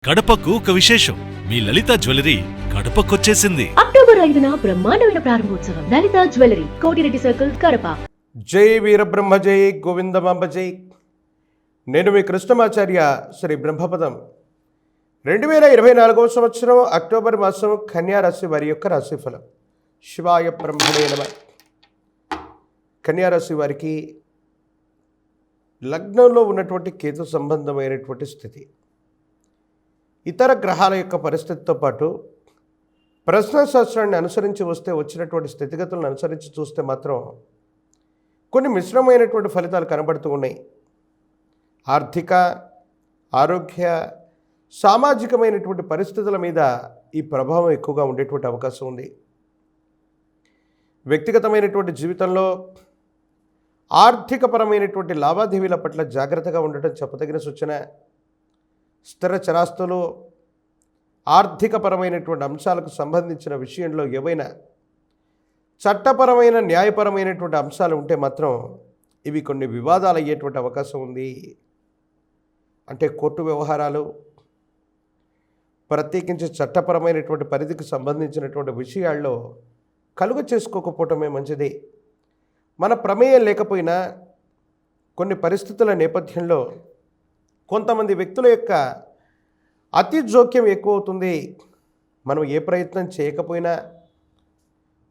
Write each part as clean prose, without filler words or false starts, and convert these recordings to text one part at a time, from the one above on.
కడపకు ఒక విశేషం. మీ లలిత జ్యువెలరీ కడపకొచ్చేసింది. అక్టోబర్ 5న బ్రహ్మాండమైన ప్రారంభోత్సవం. లలిత జ్యువెలరీ, కోటిరెడ్డి సర్కిల్, కడప. జై వీరబ్రహ్మ జై గోవిందమాంబ జై. నేను మీ కృష్ణమాచార్య శ్రీ బ్రహ్మపదం. 2024 సంవత్సరం అక్టోబర్ మాసం కన్యా రాశి వారి యొక్క రాశిఫలం. శివాయ బ్రహ్మణే నమః. కన్యా రాశి వారికి లగ్నంలో ఉన్నటువంటి కేతు సంబంధమైనటువంటి స్థితి, ఇతర గ్రహాల యొక్క పరిస్థితితో పాటు ప్రశ్నశాస్త్రాన్ని అనుసరించి వస్తే వచ్చినటువంటి స్థితిగతులను అనుసరించి చూస్తే మాత్రం కొన్ని మిశ్రమైనటువంటి ఫలితాలు కనబడుతూ ఉన్నాయి. ఆర్థిక, ఆరోగ్య, సామాజికమైనటువంటి పరిస్థితుల మీద ఈ ప్రభావం ఎక్కువగా ఉండేటువంటి అవకాశం ఉంది. వ్యక్తిగతమైనటువంటి జీవితంలో ఆర్థికపరమైనటువంటి లావాదేవీల పట్ల జాగ్రత్తగా ఉండటం చెప్పదగిన సూచన. స్థిర చరాస్తులు, ఆర్థికపరమైనటువంటి అంశాలకు సంబంధించిన విషయంలో ఏవైనా చట్టపరమైన, న్యాయపరమైనటువంటి అంశాలు ఉంటే మాత్రం ఇవి కొన్ని వివాదాలు అయ్యేటువంటి అవకాశం ఉంది. అంటే కోర్టు వ్యవహారాలు, ప్రత్యేకించి చట్టపరమైనటువంటి పరిధికి సంబంధించినటువంటి విషయాల్లో కలుగ చేసుకోకపోవటమే మంచిది. మన ప్రమేయం లేకపోయినా కొన్ని పరిస్థితుల నేపథ్యంలో కొంతమంది వ్యక్తుల యొక్క అతి జోక్యం ఎక్కువ అవుతుంది. మనం ఏ ప్రయత్నం చేయకపోయినా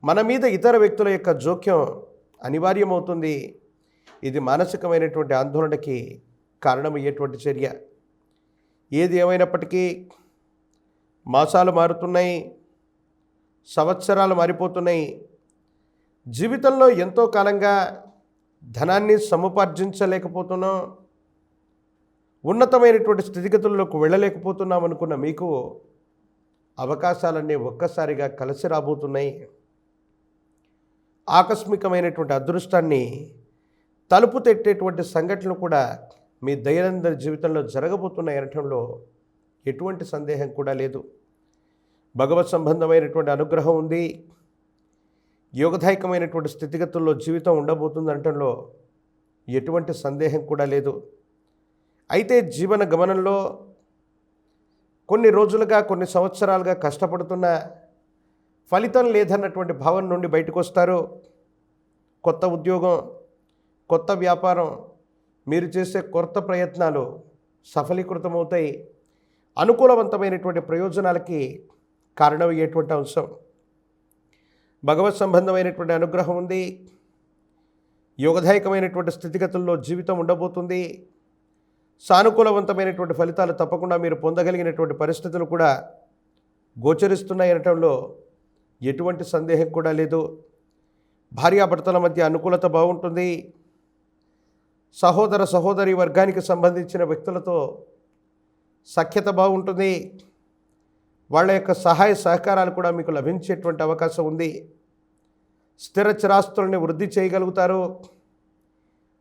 మన మీద ఇతర వ్యక్తుల యొక్క జోక్యం అనివార్యమవుతుంది. ఇది మానసికమైనటువంటి ఆందోళనకి కారణమయ్యేటువంటి చర్య. ఏది ఏమైనప్పటికీ మాసాలు మారుతున్నాయి, సంవత్సరాలు మారిపోతున్నాయి. జీవితంలో ఎంతో కాలంగా ధనాన్ని సముపార్జించలేకపోతున్నాం, ఉన్నతమైనటువంటి స్థితిగతుల్లోకి వెళ్ళలేకపోతున్నాం అనుకున్న మీకు అవకాశాలన్నీ ఒక్కసారిగా కలిసి రాబోతున్నాయి. ఆకస్మికమైనటువంటి అదృష్టాన్ని తలుపు తట్టేటువంటి సంఘటనలు కూడా మీ దైనందిన జీవితంలో జరగబోతున్నాయి అనటంలో ఎటువంటి సందేహం కూడా లేదు. భగవత్ సంబంధమైనటువంటి అనుగ్రహం ఉంది. యోగదాయకమైనటువంటి స్థితిగతుల్లో జీవితం ఉండబోతుంది అనటంలో ఎటువంటి సందేహం కూడా లేదు. అయితే జీవన గమనంలో కొన్ని రోజులుగా, కొన్ని సంవత్సరాలుగా కష్టపడుతున్న ఫలితం లేదన్నటువంటి భావన నుండి బయటకు వస్తారు. కొత్త ఉద్యోగం, కొత్త వ్యాపారం, మీరు చేసే కొత్త ప్రయత్నాలు సఫలీకృతమవుతాయి. అనుకూలవంతమైనటువంటి ప్రయోజనాలకి కారణమయ్యేటువంటి అంశం. భగవత్ సంబంధమైనటువంటి అనుగ్రహం ఉంది. యోగదాయకమైనటువంటి స్థితిగతుల్లో జీవితం ఉండబోతుంది. సానుకూలవంతమైనటువంటి ఫలితాలు తప్పకుండా మీరు పొందగలిగినటువంటి పరిస్థితులు కూడా గోచరిస్తున్నాయి అనటంలో ఎటువంటి సందేహం కూడా లేదు. భార్యాభర్తల మధ్య అనుకూలత బాగుంటుంది. సహోదర సహోదరి వర్గానికి సంబంధించిన వ్యక్తులతో సఖ్యత బాగుంటుంది. వాళ్ళ యొక్క సహాయ సహకారాలు కూడా మీకు లభించేటువంటి అవకాశం ఉంది. స్థిర చిరాస్తుల్ని వృద్ధి చేయగలుగుతారు.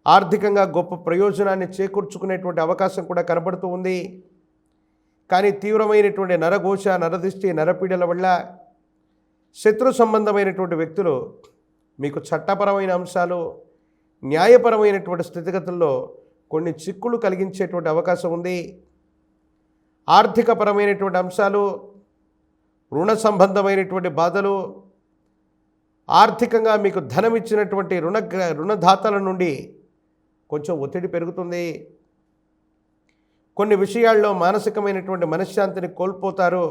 ఆర్థికంగా గొప్ప ప్రయోజనాన్ని చేకూర్చుకునేటువంటి అవకాశం కూడా కనబడుతూ ఉంది. కానీ తీవ్రమైనటువంటి నరఘోష, నరదిష్టి, నరపీడల వల్ల శత్రు సంబంధమైనటువంటి వ్యక్తులు మీకు చట్టపరమైన అంశాలు, న్యాయపరమైనటువంటి స్థితిగతుల్లో కొన్ని చిక్కులు కలిగించేటువంటి అవకాశం ఉంది. ఆర్థికపరమైనటువంటి అంశాలు, రుణ సంబంధమైనటువంటి బాధలు, ఆర్థికంగా మీకు ధనం ఇచ్చినటువంటి రుణదాతల నుండి కొంచెం ఒత్తిడి పెరుగుతుంది. కొన్ని విషయాల్లో మానసికమైనటువంటి మనశ్శాంతిని కోల్పోతారు.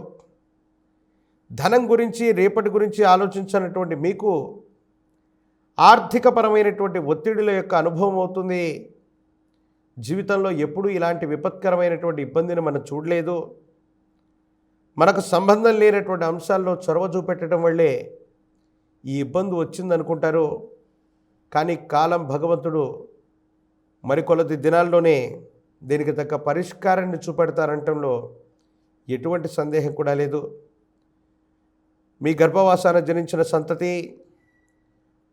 ధనం గురించి, రేపటి గురించి ఆలోచించినటువంటి మీకు ఆర్థికపరమైనటువంటి ఒత్తిడిల యొక్క అనుభవం అవుతుంది. జీవితంలో ఎప్పుడూ ఇలాంటి విపత్కరమైనటువంటి ఇబ్బందిని మనం చూడలేదు. మనకు సంబంధం లేనటువంటి అంశాల్లో చొరవ చూపెట్టడం వల్లే ఈ ఇబ్బంది వచ్చిందనుకుంటారు. కానీ కాలం, భగవంతుడు మరికొలది దినాల్లోనే దీనికి తగ్గ పరిష్కారాన్ని చూపెడతారంటంలో ఎటువంటి సందేహం కూడా లేదు. మీ గర్భవాసాన జనించిన సంతతి,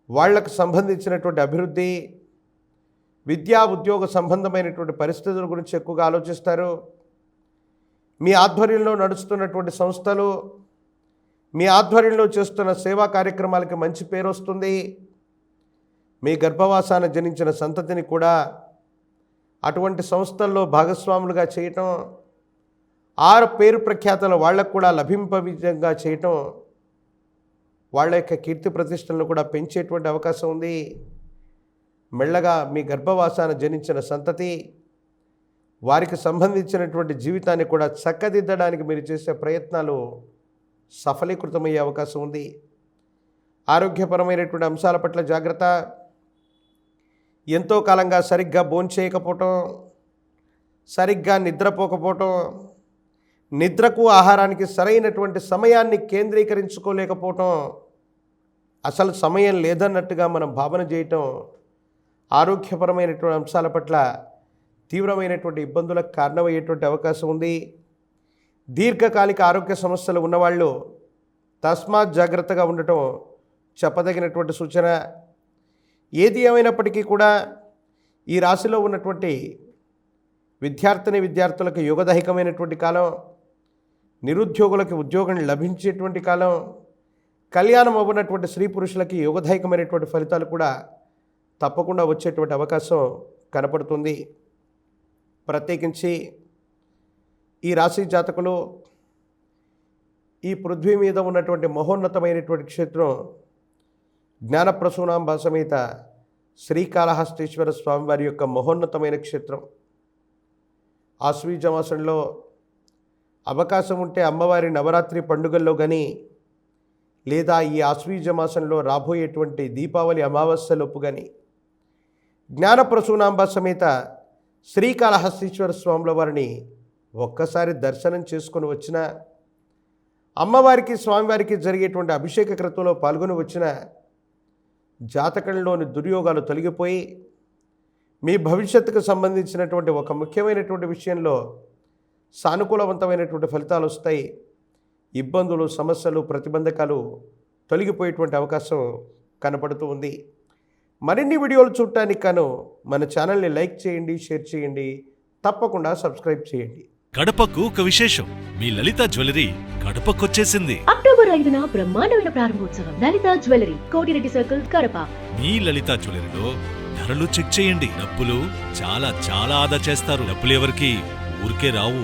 వాళ్లకు సంబంధించినటువంటి అభివృద్ధి, విద్యా ఉద్యోగ సంబంధమైనటువంటి పరిస్థితుల గురించి ఎక్కువగా ఆలోచిస్తారు. మీ ఆధ్వర్యంలో నడుస్తున్నటువంటి సంస్థలు, మీ ఆధ్వర్యంలో చేస్తున్న సేవా కార్యక్రమాలకి మంచి పేరు వస్తుంది. మీ గర్భవాసాన జనించిన సంతతిని కూడా అటువంటి సంస్థల్లో భాగస్వాములుగా చేయటం, ఆ పేరు ప్రఖ్యాతలు వాళ్లకు కూడా లభింప విధంగా చేయటం, వాళ్ళ యొక్క కీర్తి ప్రతిష్టలను కూడా పెంచేటువంటి అవకాశం ఉంది. మెల్లగా మీ గర్భవాసాన జనించిన సంతతి వారికి సంబంధించినటువంటి జీవితాన్ని కూడా చక్కదిద్దడానికి మీరు చేసే ప్రయత్నాలు సఫలీకృతమయ్యే అవకాశం ఉంది. ఆరోగ్యపరమైనటువంటి అంశాల పట్ల జాగ్రత్త. ఎంతో కాలంగా సరిగ్గా భోంచేయకపోవటం, సరిగ్గా నిద్రపోకపోవటం, నిద్రకు ఆహారానికి సరైనటువంటి సమయాన్ని కేంద్రీకరించుకోలేకపోవటం, అసలు సమయం లేదన్నట్టుగా మనం భావన చేయటం ఆరోగ్యపరమైనటువంటి అంశాల పట్ల తీవ్రమైనటువంటి ఇబ్బందులకు కారణమయ్యేటువంటి అవకాశం ఉంది. దీర్ఘకాలిక ఆరోగ్య సమస్యలు ఉన్నవాళ్ళు తస్మాత్ జాగ్రత్తగా ఉండటం చెప్పదగినటువంటి సూచన. ఏది ఏమైనప్పటికీ కూడా ఈ రాశిలో ఉన్నటువంటి విద్యార్థులకు యుగదైకమైనటువంటి కాలం, నిరుద్యోగులకు ఉద్యోగం లభించేటువంటి కాలం, కళ్యాణం అవ్వనటువంటి స్త్రీ పురుషులకి యుగదైకమైనటువంటి ఫలితాలు కూడా తప్పకుండా వచ్చేటువంటి అవకాశం కనపడుతుంది. ప్రత్యేకించి ఈ రాశి జాతకులు ఈ పృథ్వీ మీద ఉన్నటువంటి మహోన్నతమైనటువంటి క్షేత్రం జ్ఞానప్రసూనాంబ సమేత శ్రీకాళహస్తీశ్వర స్వామివారి యొక్క మహోన్నతమైన క్షేత్రం. ఆశ్వీజ మాసంలో అవకాశం ఉంటే అమ్మవారి నవరాత్రి పండుగల్లో కానీ, లేదా ఈ ఆశ్వీజ మాసంలో రాబోయేటువంటి దీపావళి అమావాస్యలోపు కానీ జ్ఞానప్రసూనాంబ సమేత శ్రీకాళహస్తీశ్వర స్వాముల వారిని ఒక్కసారి దర్శనం చేసుకొని వచ్చిన, అమ్మవారికి స్వామివారికి జరిగేటువంటి అభిషేక క్రతువులో పాల్గొని వచ్చిన జాతకంలోని దుర్యోగాలు తొలగిపోయి మీ భవిష్యత్తుకు సంబంధించినటువంటి ఒక ముఖ్యమైనటువంటి విషయంలో సానుకూలవంతమైనటువంటి ఫలితాలు వస్తాయి. ఇబ్బందులు, సమస్యలు, ప్రతిబంధకాలు తొలగిపోయేటువంటి అవకాశం కనపడుతూ ఉంది. మరిన్ని వీడియోలు చూడటానికి గాను మన ఛానల్ని లైక్ చేయండి, షేర్ చేయండి, తప్పకుండా సబ్స్క్రైబ్ చేయండి. కడపకు ఒక విశేషం, మీ లలిత జ్యువెలరీ కడపకొచ్చేసింది. అక్టోబర్ 5న బ్రహ్మాండమైన ప్రారంభోత్సవం. లలిత జ్యువెలరీ, కోటిరెడ్డి సర్కిల్, కడప. మీ లలిత జ్యువెలరీలో ధరలు చెక్ చేయండి. డబ్బులు చాలా చాలా ఆదా చేస్తారు. డబ్బులు ఎవరికి ఊరికే రావు.